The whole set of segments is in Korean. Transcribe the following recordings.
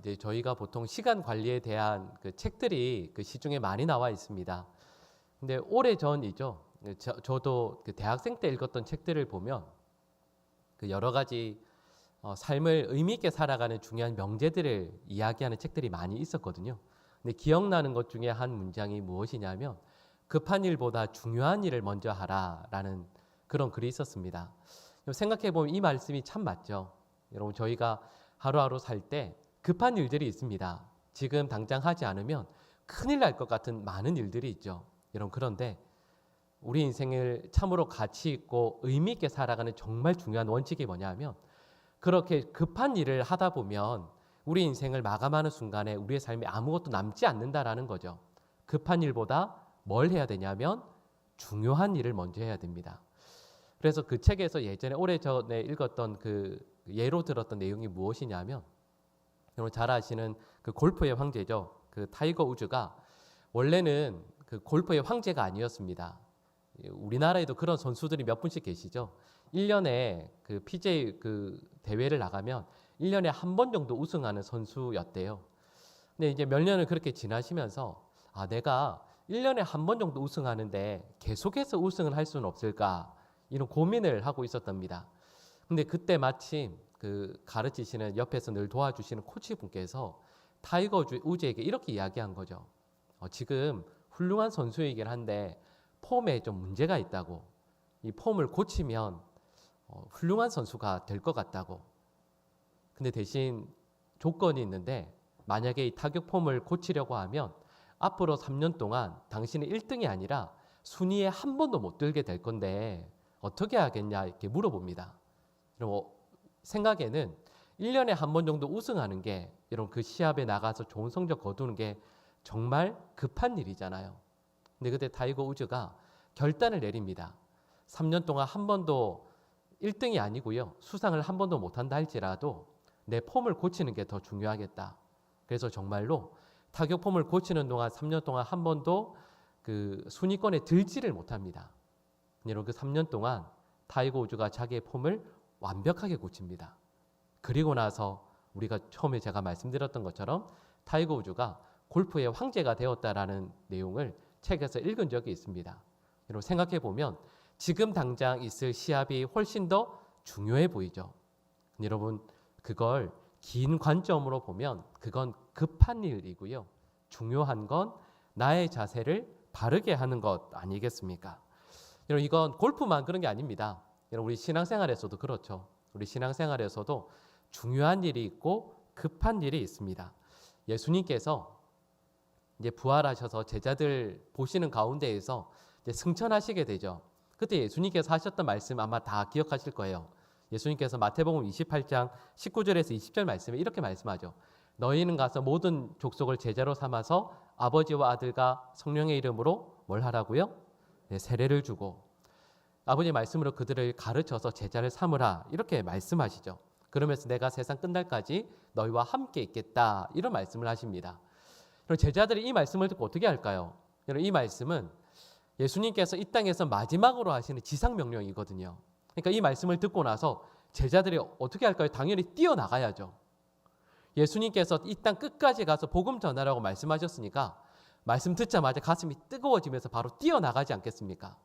이제 저희가 보통 시간 관리에 대한 그 책들이 그 시중에 많이 나와 있습니다. 근데 오래전이죠. 저도 그 대학생 때 읽었던 책들을 보면 그 여러 가지 삶을 의미 있게 살아가는 중요한 명제들을 이야기하는 책들이 많이 있었거든요. 근데 기억나는 것 중에 한 문장이 무엇이냐면 급한 일보다 중요한 일을 먼저 하라라는 그런 글이 있었습니다. 생각해 보면 이 말씀이 참 맞죠. 여러분, 저희가 하루하루 살 때 급한 일들이 있습니다. 지금 당장 하지 않으면 큰일 날 것 같은 많은 일들이 있죠. 여러분, 그런데 우리 인생을 참으로 가치 있고 의미 있게 살아가는 정말 중요한 원칙이 뭐냐면 그렇게 급한 일을 하다 보면 우리 인생을 마감하는 순간에 우리의 삶에 아무것도 남지 않는다라는 거죠. 급한 일보다 뭘 해야 되냐면 중요한 일을 먼저 해야 됩니다. 그래서 그 책에서 예전에 오래전에 읽었던 그 예로 들었던 내용이 무엇이냐면 여러분 잘 아시는 그 골프의 황제죠. 그 타이거 우즈가 원래는 그 골프의 황제가 아니었습니다. 우리나라에도 그런 선수들이 몇 분씩 계시죠. 1년에 그 PGA 그 대회를 나가면 1년에 한 번 정도 우승하는 선수였대요. 근데 이제 몇 년을 그렇게 지나시면서 내가 1년에 한 번 정도 우승하는데 계속해서 우승을 할 수는 없을까 이런 고민을 하고 있었답니다. 근데 그때 마침 그 가르치시는 옆에서 늘 도와주시는 코치분께서 타이거 우즈에게 이렇게 이야기한 거죠. 지금 훌륭한 선수이긴 한데 폼에 좀 문제가 있다고. 이 폼을 고치면 훌륭한 선수가 될 것 같다고. 근데 대신 조건이 있는데 만약에 이 타격 폼을 고치려고 하면 앞으로 3년 동안 당신은 1등이 아니라 순위에 한 번도 못 들게 될 건데 어떻게 하겠냐 이렇게 물어봅니다. 그럼 생각에는 1년에 한 번 정도 우승하는 게 이런 그 시합에 나가서 좋은 성적 거두는 게 정말 급한 일이잖아요. 근데 그때 타이거 우즈가 결단을 내립니다. 3년 동안 한 번도 1등이 아니고요. 수상을 한 번도 못한다 할지라도 내 폼을 고치는 게 더 중요하겠다. 그래서 정말로 타격 폼을 고치는 동안 3년 동안 한 번도 그 순위권에 들지를 못합니다. 여러분 그 3년 동안 타이거 우즈가 자기의 폼을 완벽하게 고칩니다. 그리고 나서 우리가 처음에 제가 말씀드렸던 것처럼 타이거 우즈가 골프의 황제가 되었다라는 내용을 책에서 읽은 적이 있습니다. 여러분 생각해 보면 지금 당장 있을 시합이 훨씬 더 중요해 보이죠. 여러분 그걸 긴 관점으로 보면 그건 급한 일이고요. 중요한 건 나의 자세를 바르게 하는 것 아니겠습니까? 여러분 이건 골프만 그런 게 아닙니다. 여러분 우리 신앙생활에서도 그렇죠. 우리 신앙생활에서도 중요한 일이 있고 급한 일이 있습니다. 예수님께서 이제 부활하셔서 제자들 보시는 가운데에서 이제 승천하시게 되죠. 그때 예수님께서 하셨던 말씀 아마 다 기억하실 거예요. 예수님께서 마태복음 28장 19절에서 20절 말씀에 이렇게 말씀하죠. 너희는 가서 모든 족속을 제자로 삼아서 아버지와 아들과 성령의 이름으로 뭘 하라고요? 네, 세례를 주고 아버지의 말씀으로 그들을 가르쳐서 제자를 삼으라 이렇게 말씀하시죠. 그러면서 내가 세상 끝날까지 너희와 함께 있겠다 이런 말씀을 하십니다. 그럼 제자들이 이 말씀을 듣고 어떻게 할까요? 이 말씀은 예수님께서 이 땅에서 마지막으로 하시는 지상명령이거든요. 그러니까 이 말씀을 듣고 나서 제자들이 어떻게 할까요? 당연히 뛰어나가야죠. 예수님께서 이 땅 끝까지 가서 복음 전하라고 말씀하셨으니까 말씀 듣자마자 가슴이 뜨거워지면서 바로 뛰어나가지 않겠습니까?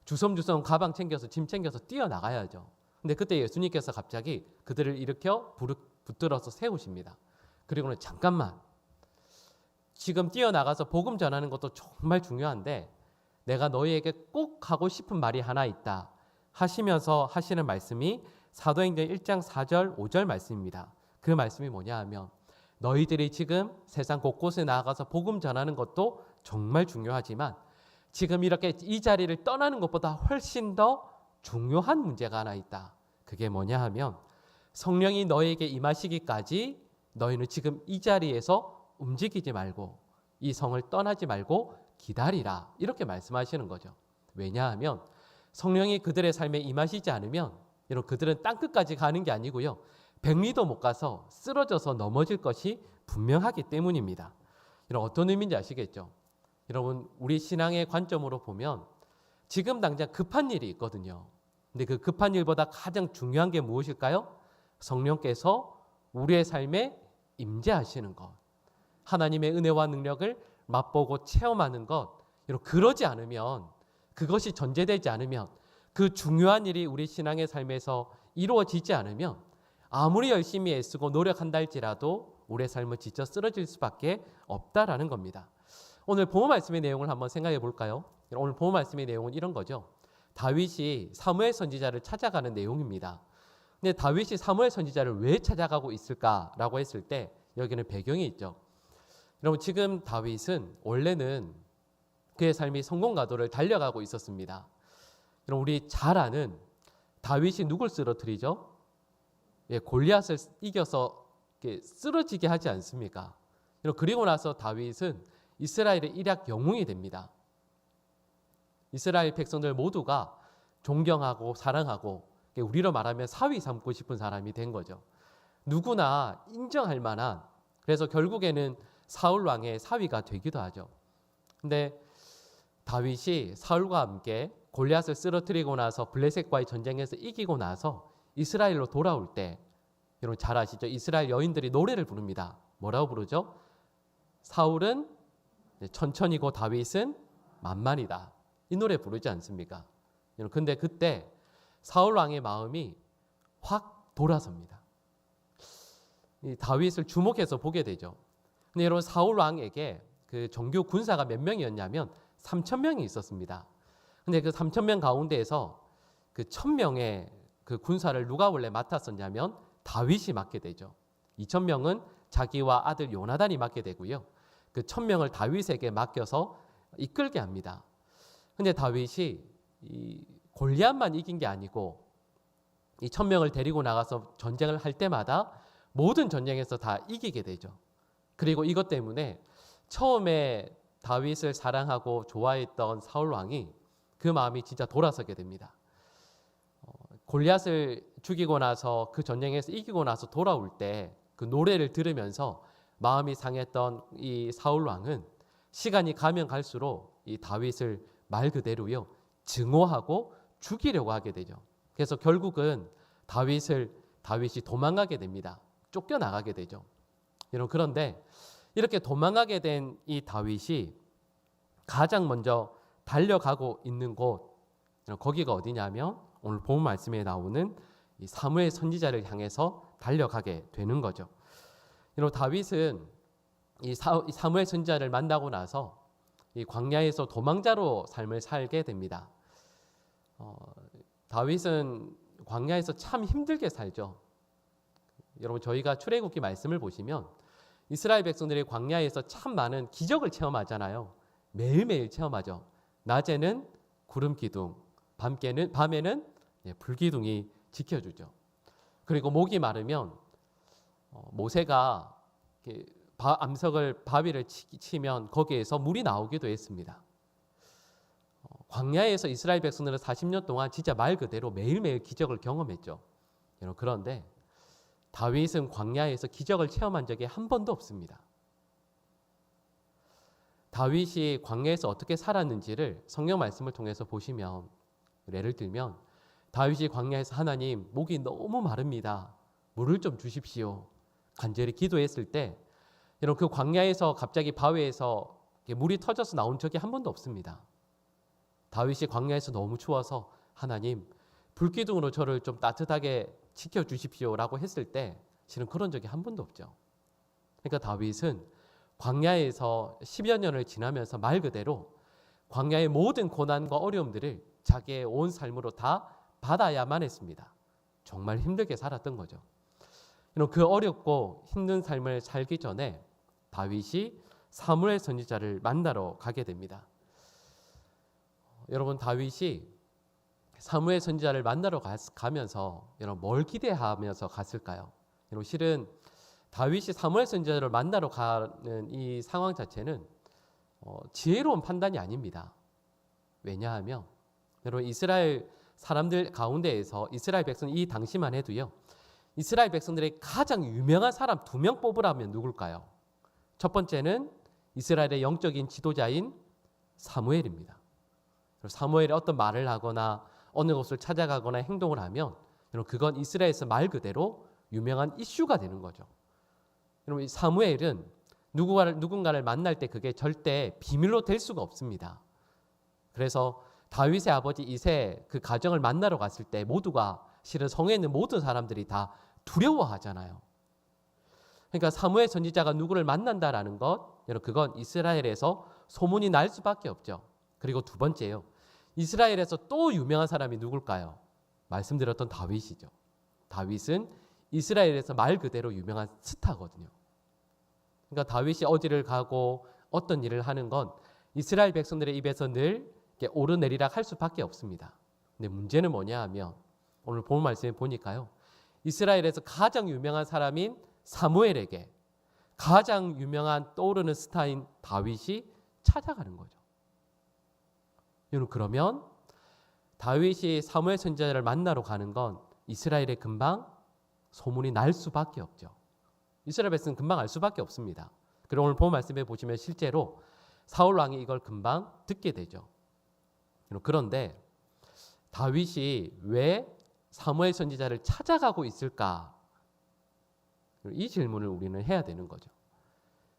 주섬주섬 가방 챙겨서 짐 챙겨서 뛰어나가야죠. 근데 그때 예수님께서 갑자기 그들을 일으켜 붙들어서 세우십니다. 그리고는 잠깐만 지금 뛰어나가서 복음 전하는 것도 정말 중요한데 내가 너희에게 꼭 하고 싶은 말이 하나 있다 하시면서 하시는 말씀이 사도행전 1장 4절 5절 말씀입니다. 그 말씀이 뭐냐 하면 너희들이 지금 세상 곳곳에 나아가서 복음 전하는 것도 정말 중요하지만 지금 이렇게 이 자리를 떠나는 것보다 훨씬 더 중요한 문제가 하나 있다. 그게 뭐냐 하면 성령이 너에게 임하시기까지 너희는 지금 이 자리에서 움직이지 말고 이 성을 떠나지 말고 기다리라. 이렇게 말씀하시는 거죠. 왜냐하면 성령이 그들의 삶에 임하시지 않으면 여러분 그들은 땅끝까지 가는 게 아니고요. 100리도 못 가서 쓰러져서 넘어질 것이 분명하기 때문입니다. 여러분 어떤 의미인지 아시겠죠? 여러분 우리 신앙의 관점으로 보면 지금 당장 급한 일이 있거든요. 근데 그 급한 일보다 가장 중요한 게 무엇일까요? 성령께서 우리의 삶에 임재하시는 것, 하나님의 은혜와 능력을 맛보고 체험하는 것, 그러지 않으면, 그것이 전제되지 않으면, 그 중요한 일이 우리 신앙의 삶에서 이루어지지 않으면 아무리 열심히 애쓰고 노력한다 할지라도 우리의 삶은 지쳐 쓰러질 수밖에 없다라는 겁니다. 오늘 본문 말씀의 내용을 한번 생각해 볼까요? 오늘 본문 말씀의 내용은 이런 거죠. 다윗이 사무엘 선지자를 찾아가는 내용입니다. 근데 다윗이 사무엘 선지자를 왜 찾아가고 있을까라고 했을 때 여기는 배경이 있죠. 여러분, 지금 다윗은 원래는 그의 삶이 성공가도를 달려가고 있었습니다. 여러분, 우리 잘 아는 다윗이 누굴 쓰러뜨리죠? 골리앗을 이겨서 쓰러지게 하지 않습니까? 그리고 나서 다윗은 이스라엘의 일약 영웅이 됩니다. 이스라엘 백성들 모두가 존경하고 사랑하고, 우리로 말하면 사위 삼고 싶은 사람이 된 거죠. 누구나 인정할 만한, 그래서 결국에는 사울 왕의 사위가 되기도 하죠. 근데 다윗이 사울과 함께 골리앗을 쓰러뜨리고 나서 블레셋과의 전쟁에서 이기고 나서 이스라엘로 돌아올 때, 여러분 잘 아시죠? 이스라엘 여인들이 노래를 부릅니다. 뭐라고 부르죠? 사울은 천천히고 다윗은 만만이다. 이 노래 부르지 않습니까? 근데 그때 사울 왕의 마음이 확 돌아섭니다. 이 다윗을 주목해서 보게 되죠. 근데 여러분, 사울 왕에게 그 정규 군사가 몇 명이었냐면 3,000명이 있었습니다. 근데 그 3,000명 가운데에서 그 1,000명의 그 군사를 누가 원래 맡았었냐면 다윗이 맡게 되죠. 2,000명은 자기와 아들 요나단이 맡게 되고요. 그 1,000명을 다윗에게 맡겨서 이끌게 합니다. 근데 다윗이 이 골리앗만 이긴 게 아니고 이 1,000명을 데리고 나가서 전쟁을 할 때마다 모든 전쟁에서 다 이기게 되죠. 그리고 이것 때문에 처음에 다윗을 사랑하고 좋아했던 사울 왕이 그 마음이 진짜 돌아서게 됩니다. 골리앗을 죽이고 나서 그 전쟁에서 이기고 나서 돌아올 때 그 노래를 들으면서 마음이 상했던 이 사울 왕은 시간이 가면 갈수록 이 다윗을 말 그대로요 증오하고 죽이려고 하게 되죠. 그래서 결국은 다윗이 도망가게 됩니다. 쫓겨나가게 되죠. 여러분, 그런데 이렇게 도망가게 된 이 다윗이 가장 먼저 달려가고 있는 곳, 거기가 어디냐면 오늘 본 말씀에 나오는 이 사무엘 선지자를 향해서 달려가게 되는 거죠. 여러분, 다윗은 이 사무엘 선지자를 만나고 나서 이 광야에서 도망자로 삶을 살게 됩니다. 다윗은 광야에서 참 힘들게 살죠. 여러분, 저희가 출애굽기 말씀을 보시면 이스라엘 백성들이 광야에서 참 많은 기적을 체험하잖아요. 매일매일 체험하죠. 낮에는 구름 기둥, 밤에는 불기둥이 지켜주죠. 그리고 목이 마르면 모세가 암석을 바위를 치면 거기에서 물이 나오기도 했습니다. 광야에서 이스라엘 백성들은 40년 동안 진짜 말 그대로 매일매일 기적을 경험했죠. 그런데 다윗은 광야에서 기적을 체험한 적이 한 번도 없습니다. 다윗이 광야에서 어떻게 살았는지를 성경 말씀을 통해서 보시면, 예를 들면 다윗이 광야에서 하나님, 목이 너무 마릅니다. 물을 좀 주십시오. 간절히 기도했을 때, 여러분, 그 광야에서 갑자기 바위에서 물이 터져서 나온 적이 한 번도 없습니다. 다윗이 광야에서 너무 추워서 하나님, 불기둥으로 저를 좀 따뜻하게 지켜주십시오라고 했을 때 실은 그런 적이 한 번도 없죠. 그러니까 다윗은 광야에서 10여 년을 지나면서 말 그대로 광야의 모든 고난과 어려움들을 자기의 온 삶으로 다 받아야만 했습니다. 정말 힘들게 살았던 거죠. 그 어렵고 힘든 삶을 살기 전에 다윗이 사무엘 선지자를 만나러 가게 됩니다. 여러분, 다윗이 사무엘 선지자를 만나러 가면서 여러분 뭘 기대하면서 갔을까요? 여러분, 실은 다윗이 사무엘 선지자를 만나러 가는 이 상황 자체는 지혜로운 판단이 아닙니다. 왜냐하면 여러분, 이스라엘 사람들 가운데에서 이스라엘 백성 이 당시만 해도요, 이스라엘 백성들의 가장 유명한 사람 2명 뽑으라면 누굴까요? 첫 번째는 이스라엘의 영적인 지도자인 사무엘입니다. 사무엘이 어떤 말을 하거나 어느 곳을 찾아가거나 행동을 하면 그건 이스라엘에서 말 그대로 유명한 이슈가 되는 거죠. 여러분, 이 사무엘은 누군가를 만날 때 그게 절대 비밀로 될 수가 없습니다. 그래서 다윗의 아버지 이새 그 가정을 만나러 갔을 때 모두가 실은 성에 있는 모든 사람들이 다 두려워하잖아요. 그러니까 사무엘 선지자가 누구를 만난다라는 것, 여러분, 그건 이스라엘에서 소문이 날 수밖에 없죠. 그리고 두 번째요. 이스라엘에서 또 유명한 사람이 누굴까요? 말씀드렸던 다윗이죠. 다윗은 이스라엘에서 말 그대로 유명한 스타거든요. 그러니까 다윗이 어디를 가고 어떤 일을 하는 건 이스라엘 백성들의 입에서 늘 오르내리락 할 수밖에 없습니다. 근데 문제는 뭐냐 하면 오늘 본 말씀에 보니까요. 이스라엘에서 가장 유명한 사람인 사무엘에게 가장 유명한 떠오르는 스타인 다윗이 찾아가는 거죠. 여러분, 그러면 다윗이 사무엘 선지자를 만나러 가는 건 이스라엘에 금방 소문이 날 수밖에 없죠. 이스라엘 백성은 금방 알 수밖에 없습니다. 그리고 오늘 본 말씀에 보시면 실제로 사울 왕이 이걸 금방 듣게 되죠. 그런데 다윗이 왜 사무엘 선지자를 찾아가고 있을까? 이 질문을 우리는 해야 되는 거죠.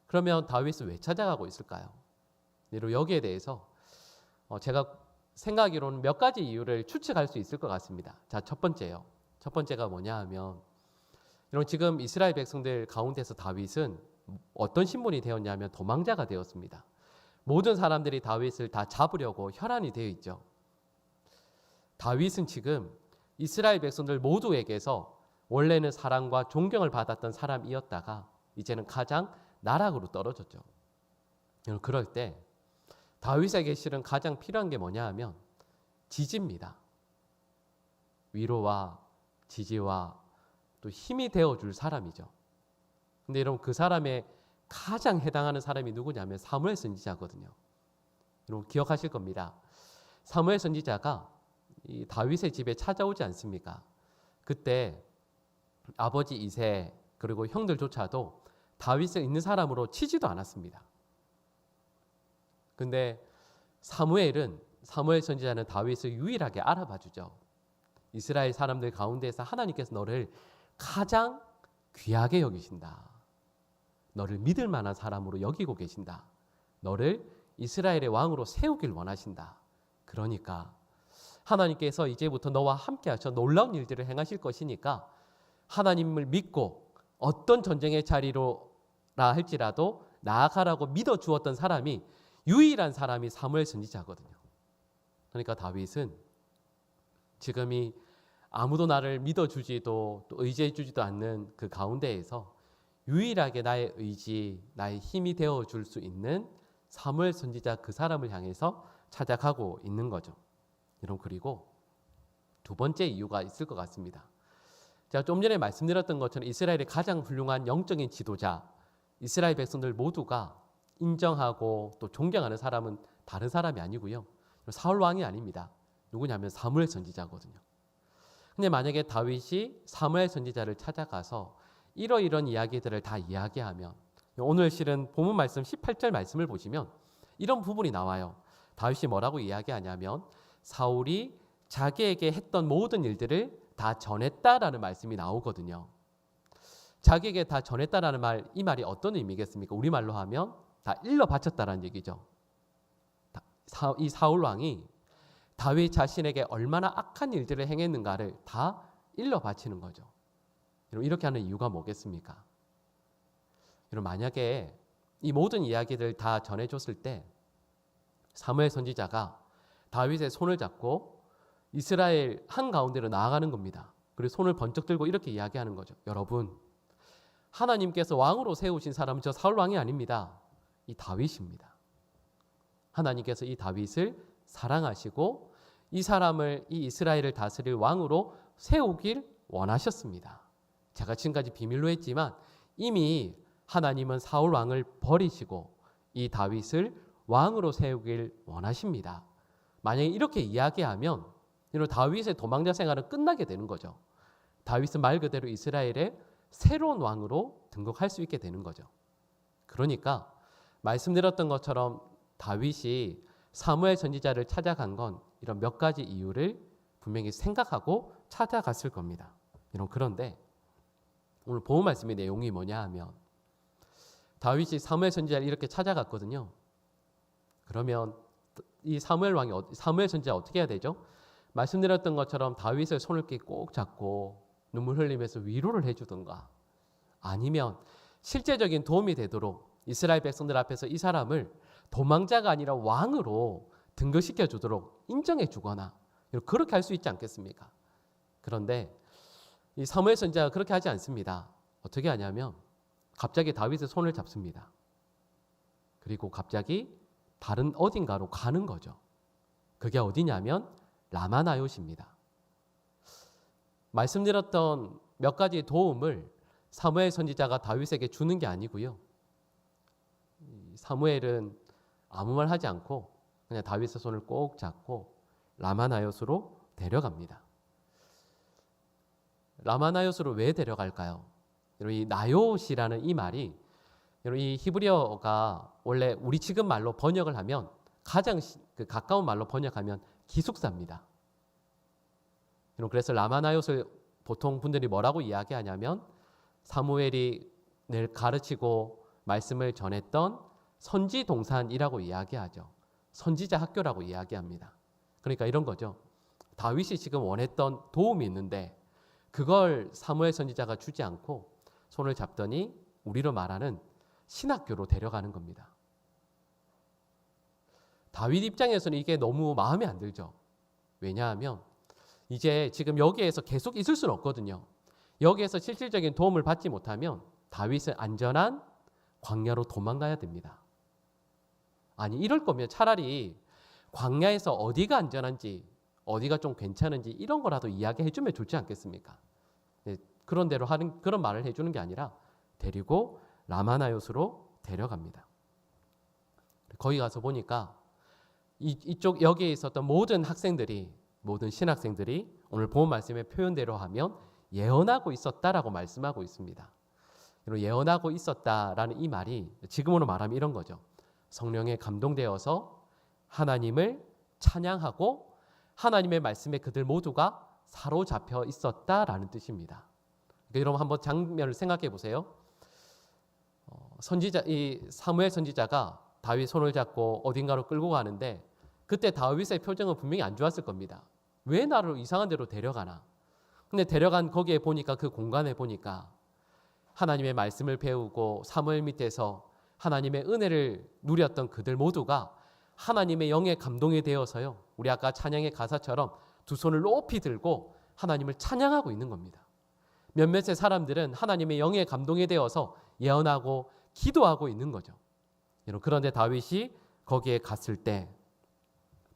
그러면 다윗은 왜 찾아가고 있을까요? 여기에 대해서 제가 생각하기로는 몇 가지 이유를 추측할 수 있을 것 같습니다. 자, 첫 번째요. 첫 번째가 뭐냐 하면 여러분, 지금 이스라엘 백성들 가운데서 다윗은 어떤 신분이 되었냐면 도망자가 되었습니다. 모든 사람들이 다윗을 다 잡으려고 혈안이 되어 있죠. 다윗은 지금 이스라엘 백성들 모두에게서 원래는 사랑과 존경을 받았던 사람이었다가 이제는 가장 나락으로 떨어졌죠. 그럴 때 다윗에게 실은 가장 필요한 게 뭐냐 하면 지지입니다. 위로와 지지와 또 힘이 되어줄 사람이죠. 근데 여러분, 그 사람의 가장 해당하는 사람이 누구냐면 사무엘 선지자거든요. 여러분 기억하실 겁니다. 사무엘 선지자가 이 다윗의 집에 찾아오지 않습니까? 그때 아버지 이새 그리고 형들조차도 다윗에 있는 사람으로 치지도 않았습니다. 근데 사무엘 선지자는 다윗을 유일하게 알아봐 주죠. 이스라엘 사람들 가운데서 하나님께서 너를 가장 귀하게 여기신다. 너를 믿을 만한 사람으로 여기고 계신다. 너를 이스라엘의 왕으로 세우길 원하신다. 그러니까 하나님께서 이제부터 너와 함께 하셔 놀라운 일들을 행하실 것이니까 하나님을 믿고 어떤 전쟁의 자리로라 할지라도 나아가라고 믿어 주었던 사람이 유일한 사람이 사무엘 선지자거든요. 그러니까 다윗은 지금이 아무도 나를 믿어주지도 또 의지해주지도 않는 그 가운데에서 유일하게 나의 의지, 나의 힘이 되어줄 수 있는 사무엘 선지자 그 사람을 향해서 찾아가고 있는 거죠. 여러분, 그리고 두 번째 이유가 있을 것 같습니다. 제가 좀 전에 말씀드렸던 것처럼 이스라엘의 가장 훌륭한 영적인 지도자, 이스라엘 백성들 모두가 인정하고 또 존경하는 사람은 다른 사람이 아니고요. 사울 왕이 아닙니다. 누구냐면 사무엘 선지자거든요. 근데 만약에 다윗이 사무엘 선지자를 찾아가서 이러이런 이야기들을 다 이야기하면 오늘 실은 본문 말씀 18절 말씀을 보시면 이런 부분이 나와요. 다윗이 뭐라고 이야기하냐면 사울이 자기에게 했던 모든 일들을 다 전했다라는 말씀이 나오거든요. 자기에게 다 전했다라는 말, 이 말이 어떤 의미겠습니까? 우리말로 하면 다 일러 바쳤다라는 얘기죠. 이 사울 왕이 다윗 자신에게 얼마나 악한 일들을 행했는가를 다 일러 바치는 거죠. 이렇게 하는 이유가 뭐겠습니까? 만약에 이 모든 이야기들 다 전해줬을 때 사무엘 선지자가 다윗의 손을 잡고 이스라엘 한가운데로 나아가는 겁니다. 그리고 손을 번쩍 들고 이렇게 이야기하는 거죠. 여러분, 하나님께서 왕으로 세우신 사람은 저 사울 왕이 아닙니다. 이 다윗입니다. 하나님께서 이 다윗을 사랑하시고 이 사람을, 이 이스라엘을 다스릴 왕으로 세우길 원하셨습니다. 제가 지금까지 비밀로 했지만 이미 하나님은 사울 왕을 버리시고 이 다윗을 왕으로 세우길 원하십니다. 만약에 이렇게 이야기하면 이런 다윗의 도망자 생활은 끝나게 되는 거죠. 다윗은 말 그대로 이스라엘의 새로운 왕으로 등극할 수 있게 되는 거죠. 그러니까 말씀드렸던 것처럼 다윗이 사무엘 선지자를 찾아간 건 이런 몇 가지 이유를 분명히 생각하고 찾아갔을 겁니다. 그런데 오늘 본 말씀의 내용이 뭐냐 하면 다윗이 사무엘 선지자를 이렇게 찾아갔거든요. 그러면 이 사무엘 선지자 어떻게 해야 되죠? 말씀드렸던 것처럼 다윗의 손을 이렇게 꼭 잡고 눈물 흘리면서 위로를 해주든가, 아니면 실제적인 도움이 되도록 이스라엘 백성들 앞에서 이 사람을 도망자가 아니라 왕으로 등극시켜 주도록 인정해 주거나 그렇게 할 수 있지 않겠습니까? 그런데 이 사무엘 선지자가 그렇게 하지 않습니다. 어떻게 하냐면 갑자기 다윗의 손을 잡습니다. 그리고 갑자기 다른 어딘가로 가는 거죠. 그게 어디냐면 라마나요시입니다. 말씀드렸던 몇 가지 도움을 사무엘 선지자가 다윗에게 주는 게 아니고요. 사무엘은 아무 말 하지 않고 그냥 다윗의 손을 꼭 잡고 라마나요스로 데려갑니다. 라마나요스로 왜 데려갈까요? 이 나요시라는 이 말이, 이 히브리어가 원래 우리 지금 말로 번역을 하면 가장 가까운 말로 번역하면 기숙사입니다. 그래서 라마나요스를 보통 분들이 뭐라고 이야기하냐면 사무엘이 늘 가르치고 말씀을 전했던 선지 동산이라고 이야기하죠. 선지자 학교라고 이야기합니다. 그러니까 이런 거죠. 다윗이 지금 원했던 도움이 있는데 그걸 사무엘 선지자가 주지 않고 손을 잡더니 우리로 말하는 신학교로 데려가는 겁니다. 다윗 입장에서는 이게 너무 마음에 안 들죠. 왜냐하면 이제 지금 여기에서 계속 있을 수는 없거든요. 여기에서 실질적인 도움을 받지 못하면 다윗은 안전한 광야로 도망가야 됩니다. 아니, 이럴 거면 차라리 광야에서 어디가 안전한지, 어디가 좀 괜찮은지 이런 거라도 이야기해 주면 좋지 않겠습니까? 네, 그런 대로 그런 말을 해주는 게 아니라 데리고 라마나요스로 데려갑니다. 거기 가서 보니까 이쪽 여기에 있었던 모든 신학생들이 오늘 본 말씀의 표현대로 하면 예언하고 있었다라고 말씀하고 있습니다. 예언하고 있었다라는 이 말이 지금으로 말하면 이런 거죠. 성령에 감동되어서 하나님을 찬양하고 하나님의 말씀에 그들 모두가 사로잡혀 있었다라는 뜻입니다. 그러니까 여러분 한번 장면을 생각해 보세요. 이 사무엘 선지자가 다윗 손을 잡고 어딘가로 끌고 가는데 그때 다윗의 표정은 분명히 안 좋았을 겁니다. 왜 나를 이상한 데로 데려가나? 근데 데려간 거기에 보니까 그 공간에 보니까 하나님의 말씀을 배우고 사무엘 밑에서 하나님의 은혜를 누렸던 그들 모두가 하나님의 영의 감동이 되어서요. 우리 아까 찬양의 가사처럼 두 손을 높이 들고 하나님을 찬양하고 있는 겁니다. 몇몇의 사람들은 하나님의 영의 감동이 되어서 예언하고 기도하고 있는 거죠. 그런데 다윗이 거기에 갔을 때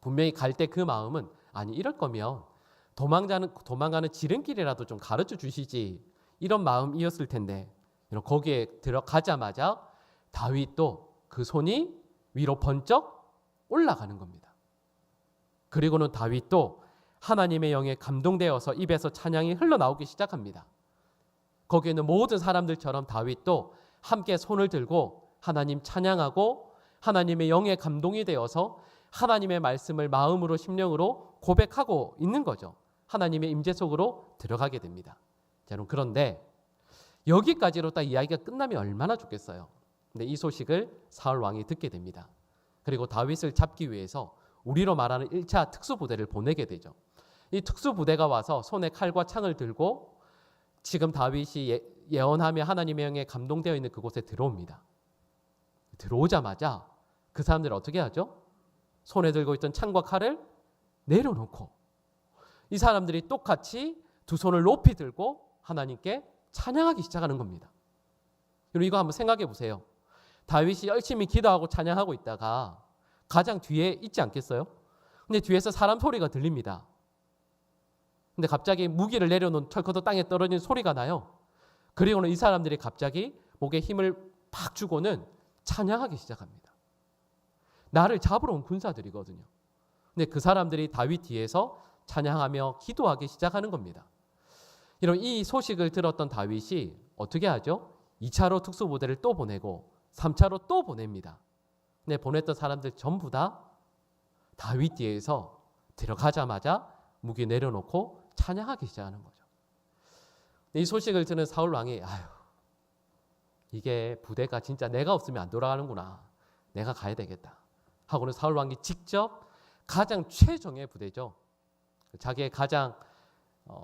분명히 갈 때 그 마음은 아니 이럴 거면 도망가는 지름길이라도 좀 가르쳐 주시지 이런 마음이었을 텐데 거기에 들어가자마자 다윗도 그 손이 위로 번쩍 올라가는 겁니다. 그리고는 다윗도 하나님의 영에 감동되어서 입에서 찬양이 흘러나오기 시작합니다. 거기에 있는 모든 사람들처럼 다윗도 함께 손을 들고 하나님 찬양하고 하나님의 영에 감동이 되어서 하나님의 말씀을 마음으로 심령으로 고백하고 있는 거죠. 하나님의 임재 속으로 들어가게 됩니다. 그런데 여기까지로 딱 이야기가 끝나면 얼마나 좋겠어요. 근데 이 소식을 사울 왕이 듣게 됩니다. 그리고 다윗을 잡기 위해서 우리로 말하는 1차 특수부대를 보내게 되죠. 이 특수부대가 와서 손에 칼과 창을 들고 지금 다윗이 예언하며 하나님의 영에 감동되어 있는 그곳에 들어옵니다. 들어오자마자 그 사람들은 어떻게 하죠? 손에 들고 있던 창과 칼을 내려놓고 이 사람들이 똑같이 두 손을 높이 들고 하나님께 찬양하기 시작하는 겁니다. 여러분 이거 한번 생각해 보세요. 다윗이 열심히 기도하고 찬양하고 있다가 가장 뒤에 있지 않겠어요? 근데 뒤에서 사람 소리가 들립니다. 근데 갑자기 무기를 내려놓은 철커도 땅에 떨어진 소리가 나요. 그리고는 이 사람들이 갑자기 목에 힘을 팍 주고는 찬양하기 시작합니다. 나를 잡으러 온 군사들이거든요. 근데 그 사람들이 다윗 뒤에서 찬양하며 기도하기 시작하는 겁니다. 이런 이 소식을 들었던 다윗이 어떻게 하죠? 2차로 특수부대를 또 보내고 3차로 또 보냅니다. 근데 보냈던 사람들 전부 다 다윗 뒤에서 들어가자마자 무기 내려놓고 찬양하기 시작하는 거죠. 이 소식을 듣는 사울 왕이 이게 부대가 진짜 내가 없으면 안 돌아가는구나. 내가 가야 되겠다. 하고는 사울 왕이 직접 가장 최정예 부대죠. 자기의 가장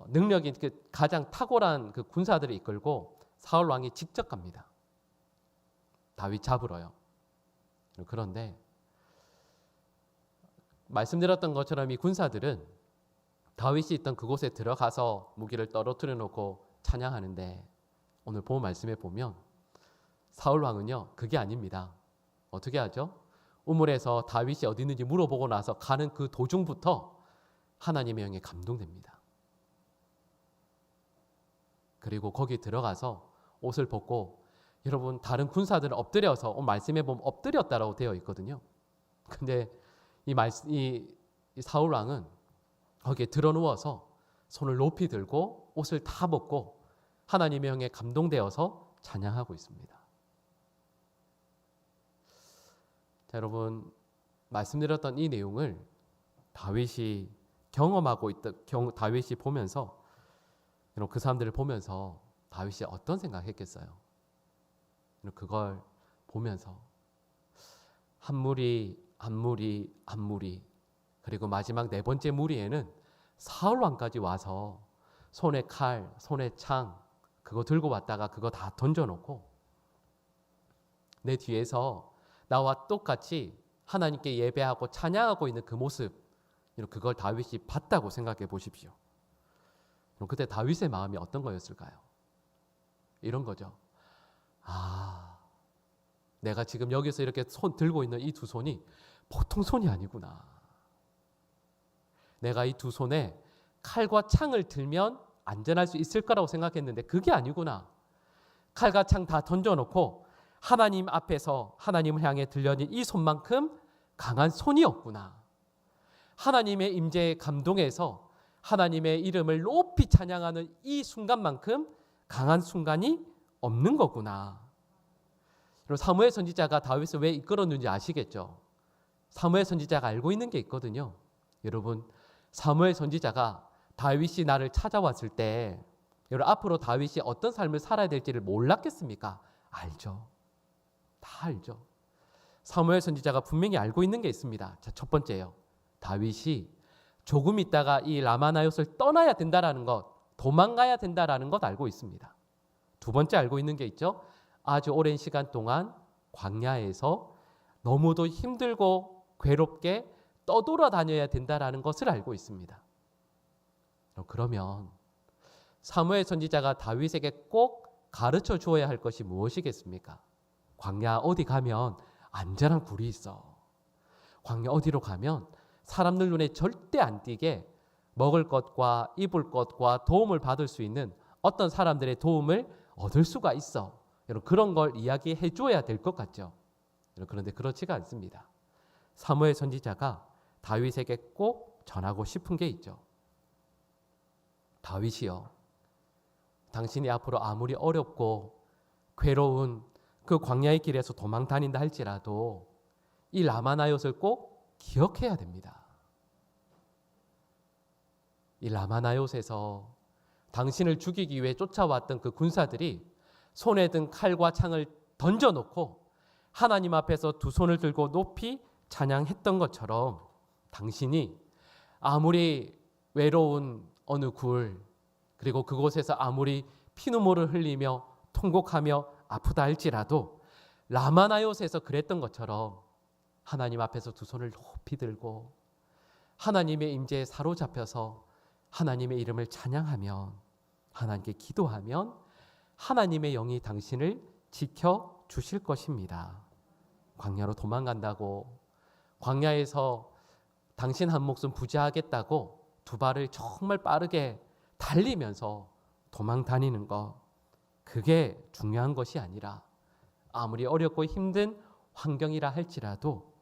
능력이 가장 탁월한 그 군사들을 이끌고 사울 왕이 직접 갑니다. 다윗 잡으러요. 그런데 말씀드렸던 것처럼 이 군사들은 다윗이 있던 그곳에 들어가서 무기를 떨어뜨려 놓고 찬양하는데, 오늘 본 말씀에 보면 사울 왕은요, 그게 아닙니다. 어떻게 하죠? 우물에서 다윗이 어디 있는지 물어보고 나서 가는 그 도중부터 하나님의 영에 감동됩니다. 그리고 거기 들어가서 옷을 벗고, 여러분 다른 군사들은 엎드려서 오늘 말씀에 보면 엎드렸다라고 되어 있거든요. 근데 이 사울 왕은 거기에 드러누워서 손을 높이 들고 옷을 다 벗고 하나님의 영에 감동되어서 찬양하고 있습니다. 자, 여러분 말씀드렸던 이 내용을 다윗이 경험하고 다윗이 보면서, 그 사람들을 보면서 다윗이 어떤 생각했겠어요? 그걸 보면서 한 무리 그리고 마지막 네 번째 무리에는 사울 왕까지 와서 손에 칼, 손에 창 그거 들고 왔다가 그거 다 던져놓고 내 뒤에서 나와 똑같이 하나님께 예배하고 찬양하고 있는 그 모습, 그걸 다윗이 봤다고 생각해 보십시오. 그럼 그때 다윗의 마음이 어떤 거였을까요? 이런 거죠. 내가 지금 여기서 이렇게 손 들고 있는 이 두 손이 보통 손이 아니구나. 내가 이 두 손에 칼과 창을 들면 안전할 수 있을 거라고 생각했는데 그게 아니구나. 칼과 창 다 던져놓고 하나님 앞에서 하나님을 향해 들려진 이 손만큼 강한 손이 없구나. 하나님의 임재에 감동해서 하나님의 이름을 높이 찬양하는 이 순간만큼 강한 순간이 없는 거구나. 사무엘 선지자가 다윗을 왜 이끌었는지 아시겠죠? 사무엘 선지자가 알고 있는 게 있거든요. 여러분, 사무엘 선지자가 다윗이 나를 찾아왔을 때 여러분 앞으로 다윗이 어떤 삶을 살아야 될지를 몰랐겠습니까? 알죠. 다 알죠. 사무엘 선지자가 분명히 알고 있는 게 있습니다. 자, 첫 번째요. 다윗이 조금 있다가 이 라마나요스를 떠나야 된다라는 것, 도망가야 된다라는 것 알고 있습니다. 두 번째 알고 있는 게 있죠. 아주 오랜 시간 동안 광야에서 너무도 힘들고 괴롭게 떠돌아다녀야 된다라는 것을 알고 있습니다. 그러면 사무엘 선지자가 다윗에게 꼭 가르쳐 주어야 할 것이 무엇이겠습니까? 광야 어디 가면 안전한 굴이 있어. 광야 어디로 가면 사람들 눈에 절대 안 띄게 먹을 것과 입을 것과 도움을 받을 수 있는 어떤 사람들의 도움을 얻을 수가 있어. 여러분 그런 걸 이야기해 줘야 될 것 같죠. 그런데 그렇지가 않습니다. 사무엘 선지자가 다윗에게 꼭 전하고 싶은 게 있죠. 다윗이요, 당신이 앞으로 아무리 어렵고 괴로운 그 광야의 길에서 도망 다닌다 할지라도 이 라마나요스를 꼭 기억해야 됩니다. 이 라마나요스에서 당신을 죽이기 위해 쫓아왔던 그 군사들이 손에 든 칼과 창을 던져놓고 하나님 앞에서 두 손을 들고 높이 찬양했던 것처럼 당신이 아무리 외로운 어느 굴, 그리고 그곳에서 아무리 피눈물을 흘리며 통곡하며 아프다 할지라도 라마나요스에서 그랬던 것처럼 하나님 앞에서 두 손을 높이 들고 하나님의 임재에 사로잡혀서 하나님의 이름을 찬양하면, 하나님께 기도하면 하나님의 영이 당신을 지켜 주실 것입니다. 광야로 도망간다고, 광야에서 당신 한 목숨 부지하겠다고 두 발을 정말 빠르게 달리면서 도망 다니는 것, 그게 중요한 것이 아니라 아무리 어렵고 힘든 환경이라 할지라도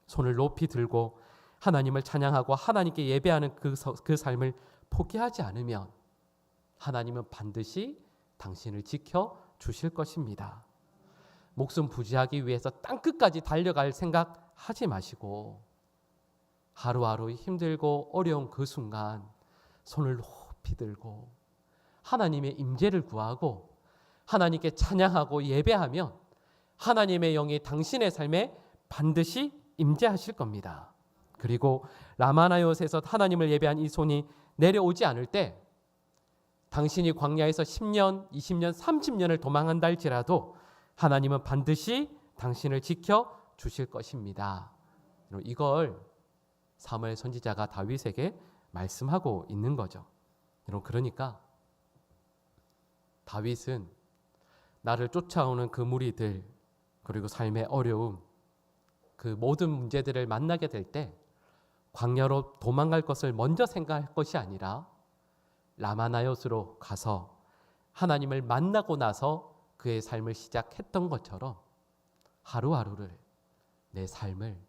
손을 높이 들고 하나님을 찬양하고 하나님께 예배하는 그 삶을 포기하지 않으면 하나님은 반드시 당신을 지켜 주실 것입니다. 목숨 부지하기 위해서 땅끝까지 달려갈 생각하지 마시고 하루하루 힘들고 어려운 그 순간 손을 높이 들고 하나님의 임재를 구하고 하나님께 찬양하고 예배하면 하나님의 영이 당신의 삶에 반드시 임재하실 겁니다. 그리고 라마나요스에서 하나님을 예배한 이 손이 내려오지 않을 때 당신이 광야에서 10년, 20년, 30년을 도망한다 할지라도 하나님은 반드시 당신을 지켜 주실 것입니다. 이걸 사무엘 선지자가 다윗에게 말씀하고 있는 거죠. 그러니까 다윗은 나를 쫓아오는 그 무리들, 그리고 삶의 어려움, 그 모든 문제들을 만나게 될 때 광야로 도망갈 것을 먼저 생각할 것이 아니라 라마나요스로 가서 하나님을 만나고 나서 그의 삶을 시작했던 것처럼 하루하루를, 내 삶을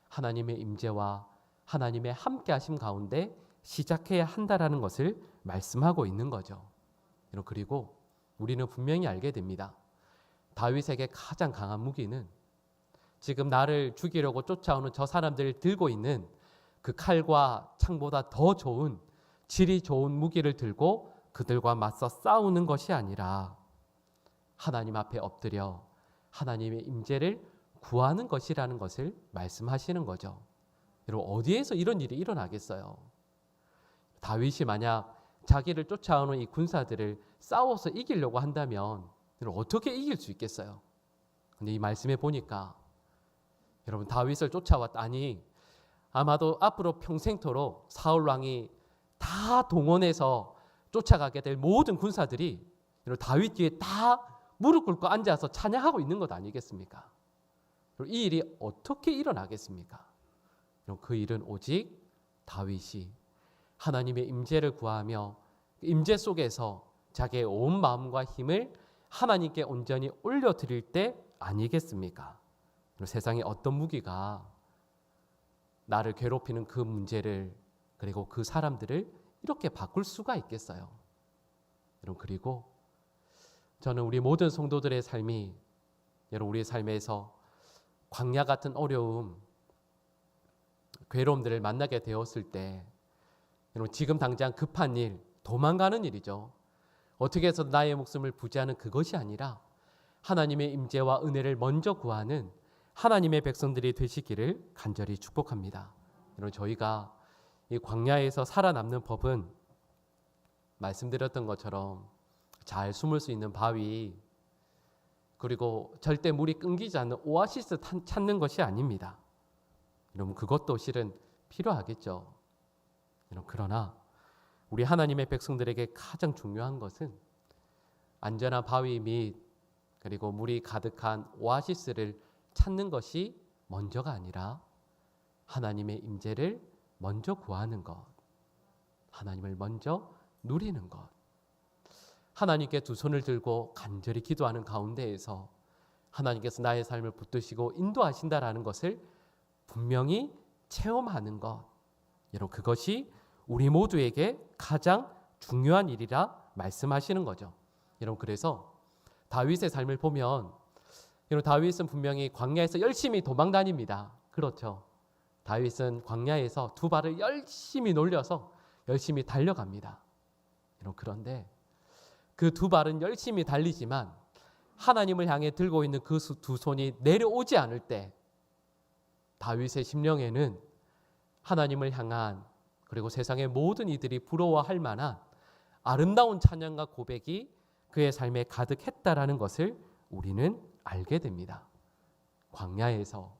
하나님의 임재와 하나님의 함께 하심 가운데 시작해야 한다라는 것을 말씀하고 있는 거죠. 그리고 우리는 분명히 알게 됩니다. 다윗에게 가장 강한 무기는 지금 나를 죽이려고 쫓아오는 저 사람들을 들고 있는 그 칼과 창보다 더 좋은, 질이 좋은 무기를 들고 그들과 맞서 싸우는 것이 아니라 하나님 앞에 엎드려 하나님의 임재를 구하는 것이라는 것을 말씀하시는 거죠. 여러분, 어디에서 이런 일이 일어나겠어요? 다윗이 만약 자기를 쫓아오는 이 군사들을 싸워서 이기려고 한다면 어떻게 이길 수 있겠어요? 근데 이 말씀에 보니까 여러분, 다윗을 쫓아왔다니 아마도 앞으로 평생토록 사울 왕이 다 동원해서 쫓아가게 될 모든 군사들이 다윗 뒤에 다 무릎 꿇고 앉아서 찬양하고 있는 것 아니겠습니까? 이 일이 어떻게 일어나겠습니까? 그 일은 오직 다윗이 하나님의 임재를 구하며 임재 속에서 자기의 온 마음과 힘을 하나님께 온전히 올려드릴 때 아니겠습니까? 세상에 어떤 무기가 나를 괴롭히는 그 문제를, 그리고 그 사람들을 이렇게 바꿀 수가 있겠어요? 여러분, 그리고 저는 우리 모든 성도들의 삶이, 여러분, 우리의 삶에서 광야 같은 어려움, 괴로움들을 만나게 되었을 때 여러분, 지금 당장 급한 일, 도망가는 일이죠. 어떻게 해서 나의 목숨을 부지하는 그것이 아니라 하나님의 임재와 은혜를 먼저 구하는 하나님의 백성들이 되시기를 간절히 축복합니다. 여러분, 저희가 이 광야에서 살아남는 법은 말씀드렸던 것처럼 잘 숨을 수 있는 바위, 그리고 절대 물이 끊기지 않는 오아시스 찾는 것이 아닙니다. 여러분, 그것도 실은 필요하겠죠. 여러분, 그러나 우리 하나님의 백성들에게 가장 중요한 것은 안전한 바위 및 그리고 물이 가득한 오아시스를 찾는 것이 먼저가 아니라 하나님의 임재를 먼저 구하는 것, 하나님을 먼저 누리는 것, 하나님께 두 손을 들고 간절히 기도하는 가운데에서 하나님께서 나의 삶을 붙드시고 인도하신다라는 것을 분명히 체험하는 것, 여러분, 그것이 우리 모두에게 가장 중요한 일이라 말씀하시는 거죠. 여러분, 그래서 다윗의 삶을 보면 여러분, 다윗은 분명히 광야에서 열심히 도망 다닙니다. 그렇죠. 다윗은 광야에서 두 발을 열심히 놀려서 열심히 달려갑니다. 여러분, 그런데 그 두 발은 열심히 달리지만 하나님을 향해 들고 있는 그 두 손이 내려오지 않을 때 다윗의 심령에는 하나님을 향한, 그리고 세상의 모든 이들이 부러워할 만한 아름다운 찬양과 고백이 그의 삶에 가득했다라는 것을 우리는 알게 됩니다. 광야에서,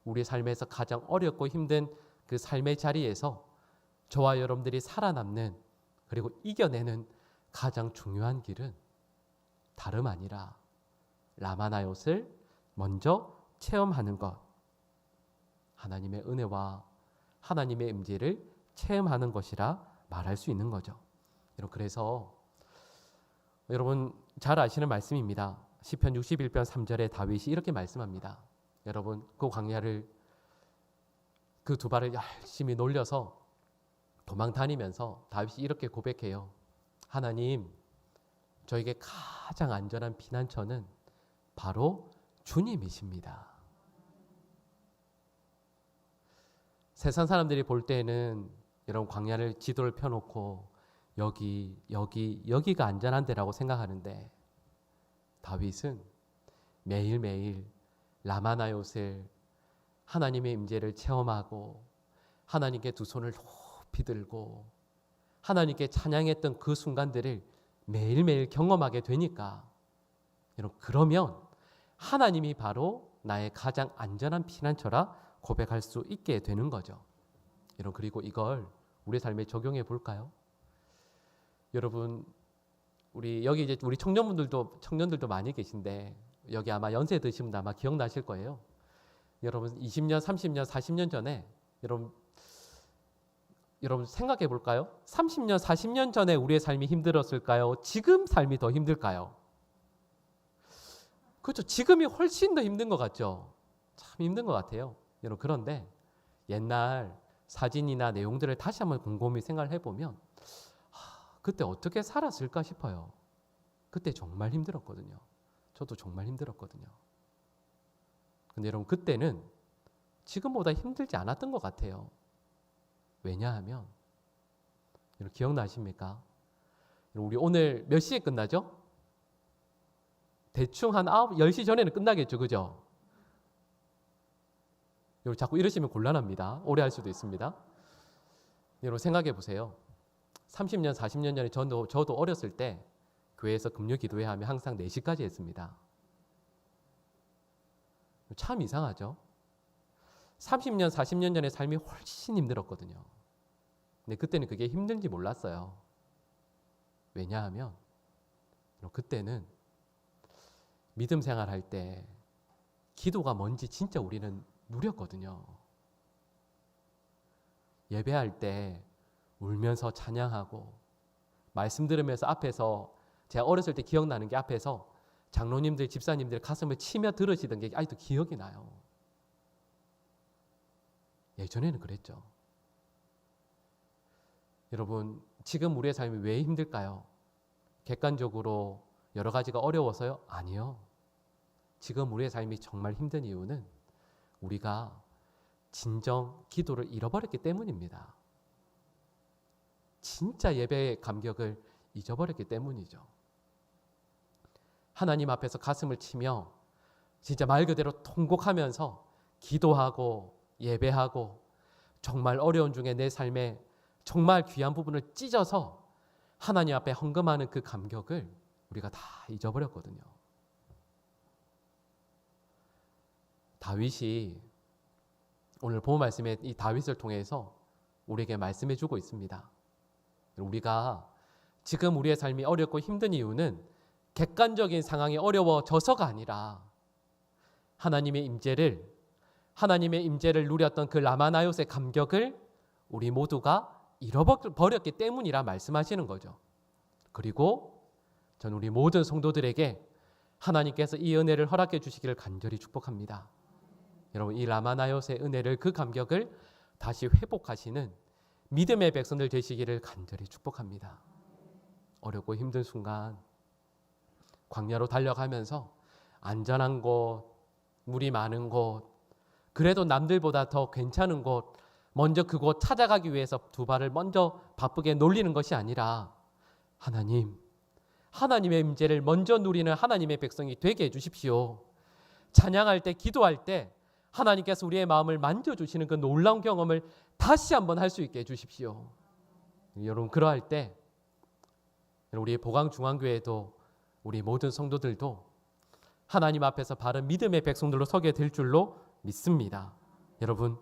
우리 삶에서 가장 어렵고 힘든 그 삶의 자리에서 저와 여러분들이 살아남는, 그리고 이겨내는 가장 중요한 길은 다름 아니라 라마나요스를 먼저 체험하는 것, 하나님의 은혜와 하나님의 임재를 체험하는 것이라 말할 수 있는 거죠. 여러분, 그래서 여러분 잘 아시는 말씀입니다. 시편 61편 3절에 다윗이 이렇게 말씀합니다. 여러분, 그 광야를, 그 두 발을 열심히 놀려서 도망 다니면서 다윗이 이렇게 고백해요. 하나님, 저에게 가장 안전한 피난처는 바로 주님이십니다. 세상 사람들이 볼 때는 여러분, 광야를 지도를 펴놓고 여기가 안전한 데라고 생각하는데 다윗은 매일매일 라마나요새 하나님의 임재를 체험하고 하나님께 두 손을 높이 들고 하나님께 찬양했던 그 순간들을 매일매일 경험하게 되니까 여러분, 그러면 하나님이 바로 나의 가장 안전한 피난처라 고백할 수 있게 되는 거죠. 여러분, 그리고 이걸 우리 삶에 적용해 볼까요? 여러분, 우리 여기 이제 우리 청년들도 많이 계신데 여기 아마 연세 드신 분들 아마 기억나실 거예요. 여러분 20년, 30년, 40년 전에 여러분 생각해 볼까요? 30년, 40년 전에 우리의 삶이 힘들었을까요? 지금 삶이 더 힘들까요? 그렇죠. 지금이 훨씬 더 힘든 것 같죠. 참 힘든 것 같아요. 여러분, 그런데 옛날 사진이나 내용들을 다시 한번 곰곰이 생각을 해보면 그때 어떻게 살았을까 싶어요. 그때 정말 힘들었거든요. 저도 정말 힘들었거든요. 근데 여러분, 그때는 지금보다 힘들지 않았던 것 같아요. 왜냐하면 여러분, 기억나십니까? 우리 오늘 몇 시에 끝나죠? 대충 한 10시 전에는 끝나겠죠. 그죠? 여러분, 자꾸 이러시면 곤란합니다. 오래 할 수도 있습니다. 여러분, 생각해 보세요. 30년, 40년 전에 저도 어렸을 때 교회에서 금요 기도회 하면 항상 4시까지 했습니다. 참 이상하죠? 30년, 40년 전의 삶이 훨씬 힘들었거든요. 근데 그때는 그게 힘든지 몰랐어요. 왜냐하면 그때는 믿음 생활할 때 기도가 뭔지 진짜 우리는 누렸거든요. 예배할 때 울면서 찬양하고 말씀 들으면서 앞에서 제가 어렸을 때 기억나는 게 앞에서 장로님들, 집사님들 가슴을 치며 들으시던 게 아직도 기억이 나요. 예전에는 그랬죠. 여러분, 지금 우리의 삶이 왜 힘들까요? 객관적으로 여러 가지가 어려워서요? 아니요. 지금 우리의 삶이 정말 힘든 이유는 우리가 진정 기도를 잃어버렸기 때문입니다. 진짜 예배의 감격을 잊어버렸기 때문이죠. 하나님 앞에서 가슴을 치며 진짜 말 그대로 통곡하면서 기도하고 예배하고 정말 어려운 중에 내 삶에 정말 귀한 부분을 찢어서 하나님 앞에 헌금하는 그 감격을 우리가 다 잊어버렸거든요. 다윗이 오늘 본 말씀에 이 다윗을 통해서 우리에게 말씀해 주고 있습니다. 우리가 지금 우리의 삶이 어렵고 힘든 이유는 객관적인 상황이 어려워져서가 아니라 하나님의 임재를 누렸던 그 라마나요스의 감격을 우리 모두가 잃어버렸기 때문이라 말씀하시는 거죠. 그리고 전 우리 모든 성도들에게 하나님께서 이 은혜를 허락해 주시기를 간절히 축복합니다. 여러분, 이 라마나요스의 은혜를, 그 감격을 다시 회복하시는 믿음의 백성들 되시기를 간절히 축복합니다. 어렵고 힘든 순간 광야로 달려가면서 안전한 곳, 물이 많은 곳, 그래도 남들보다 더 괜찮은 곳, 먼저 그곳 찾아가기 위해서 두 발을 먼저 바쁘게 놀리는 것이 아니라 하나님의 임재를 먼저 누리는 하나님의 백성이 되게 해주십시오. 찬양할 때, 기도할 때 하나님께서 우리의 마음을 만져주시는 그 놀라운 경험을 다시 한번 할 수 있게 해주십시오. 여러분, 그러할 때 우리 보강중앙교회도 우리 모든 성도들도 하나님 앞에서 바른 믿음의 백성들로 서게 될 줄로 믿습니다. 여러분,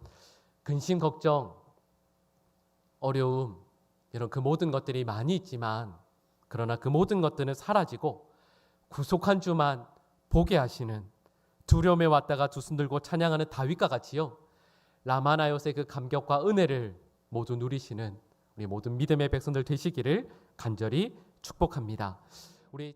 근심, 걱정, 어려움, 이런 그 모든 것들이 많이 있지만 그러나 그 모든 것들은 사라지고 구속한 주만 보게 하시는, 두려움에 왔다가 두 손 들고 찬양하는 다윗과 같이요, 라마나요스의 그 감격과 은혜를 모두 누리시는 우리 모든 믿음의 백성들 되시기를 간절히 축복합니다. 우리